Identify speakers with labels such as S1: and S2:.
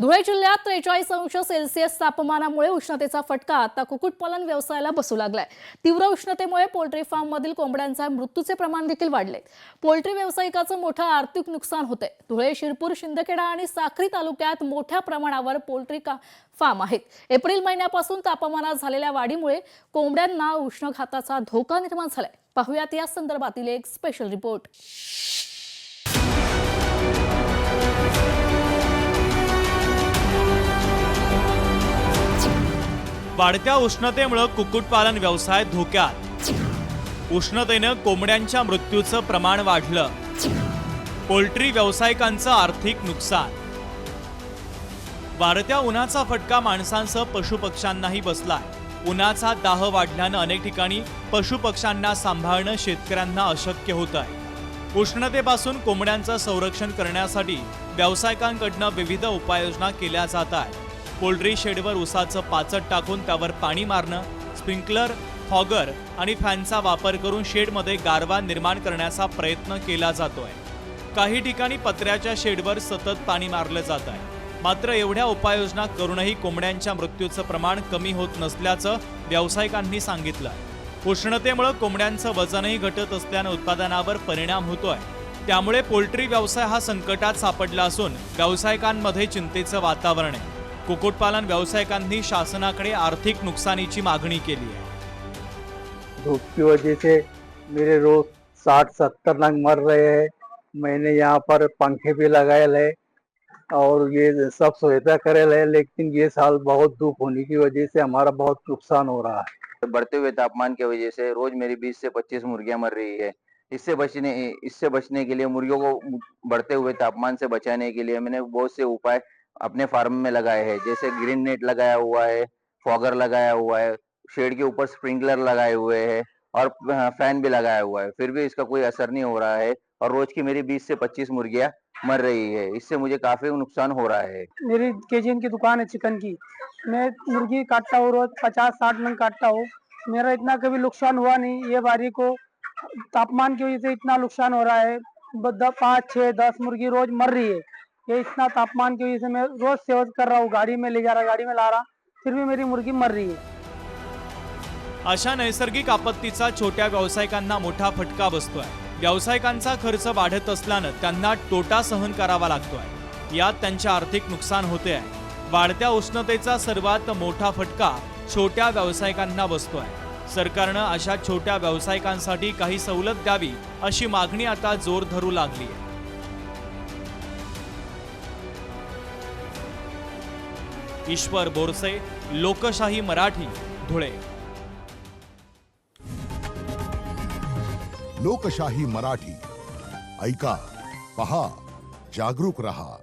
S1: धुळे जिल्ह्यात 43°C तापमानामुळे उष्णतेचा फटका आता कुक्कुटपालन व्यवसायाला बसू लागलाय। तीव्र उष्णतेमुळे पोल्ट्री फार्ममधील कोंबड्यांच्या मृत्यूचे प्रमाण देखील वाढले। पोल्ट्री व्यावसायिकाचं मोठं आर्थिक नुकसान होते। धुळे, शिरपूर, शिंदखेडा आणि साक्री तालुक्यात मोठ्या प्रमाणावर पोल्ट्री फार्म आहेत। एप्रिल महिन्यापासून तापमानात झालेल्या वाढीमुळे कोंबड्यांना उष्माघाताचा धोका निर्माण झालाय। पाहुयात या संदर्भातील एक स्पेशल रिपोर्ट।
S2: वाढत्या उष्णतेमुळे कुक्कुटपालन व्यवसाय धोक्यात। उष्णतेने कोंबड्यांच्या मृत्यूचं प्रमाण वाढलं। पोल्ट्री व्यावसायिकांचं आर्थिक नुकसान। वाढत्या उन्हाचा फटका माणसांसह पशुपक्ष्यांनाही बसलाय। उन्हाचा दाह वाढल्यानं अनेक ठिकाणी पशुपक्ष्यांना सांभाळणं शेतकऱ्यांना अशक्य होत आहे। उष्णतेपासून कोंबड्यांचं संरक्षण करण्यासाठी व्यावसायिकांकडून विविध उपाययोजना केल्या जात आहेत। पोल्ट्री शेडवर उसाचं पाचट टाकून त्यावर पाणी मारणं, स्प्रिंकलर, फॉगर आणि फॅनचा वापर करून शेडमध्ये गारवा निर्माण करण्याचा प्रयत्न केला जातोय। काही ठिकाणी पत्र्याच्या शेडवर सतत पाणी मारलं जात आहे। मात्र एवढ्या उपाययोजना करूनही कोंबड्यांच्या मृत्यूचं प्रमाण कमी होत नसल्याचं व्यावसायिकांनी सांगितलं। उष्णतेमुळे कोंबड्यांचं वजनही घटत असल्यानं उत्पादनावर परिणाम होतोय। त्यामुळे पोल्ट्री व्यवसाय हा संकटात सापडला असून व्यावसायिकांमध्ये चिंतेचं वातावरण आहे। कुक्कुटपालन व्यावसायिकांनी शासनाकडे आर्थिक नुकसानीची मागणी केली आहे।
S3: धूप की वजह से मेरे रोज 60-70 नग मर रहे हैं। मैंने यहाँ पर पंखे भी लगाए है और ये सब सुविधा करेल है, लेकिन ये साल बहुत धूप होने की वजह से हमारा बहुत नुकसान हो रहा है।
S4: बढ़ते हुए तापमान की वजह से रोज मेरी 20 से 25 मुर्गियां मर रही है। इससे बचने के लिए, मुर्गियों को बढ़ते हुए तापमान से बचाने के लिए मैंने बहुत से उपाय अपने फार्म में लगाए हैं। जैसे ग्रीन नेट लगाया हुआ है, फॉगर लगाया हुआ है, शेड के ऊपर स्प्रिंकलर लगाए हुए हैं और फैन भी लगाया हुआ है। फिर भी इसका कोई असर नहीं हो रहा है और रोज की मेरी 20 से 25 मुर्गियां मर रही है। इससे मुझे काफी नुकसान हो रहा है।
S5: मेरी केजीएन की दुकान है चिकन की। मैं मुर्गी काटता हूँ, रोज 50-60 नग काटता हूँ। मेरा इतना कभी नुकसान हुआ नहीं। ये बारी को तापमान की वजह से इतना नुकसान हो रहा है। 5, 6, 10 मुर्गी रोज मर रही है। ये इतना तापमान की वजह से मैं रोज सेवा कर रहा हूँ, गाड़ी में ले जा रहा, गाड़ी में ला रहा, फिर भी मेरी मुर्गी मर रही है।
S2: अशा नैसर्गिक आपत्तीचा छोट्या व्यावसायिकांना मोठा फटका बसतोय। व्यावसायिकांचा खर्च वाढत असल्यानं त्यांना तोटा सहन करावा लागतोय। यात त्यांचे आर्थिक नुकसान होते आहे। वाढत्या उष्णतेचा सर्वात मोठा फटका छोट्या व्यावसायिकांना बसतोय। सरकारनं अशा छोट्या व्यावसायिकांसाठी काही सवलत द्यावी अशी मागणी आता जोर धरू लागली आहे। ईश्वर बोरसे, लोकशाही मराठी, धुळे।
S6: लोकशाही मराठी ऐका, पहा, जागरूक रहा।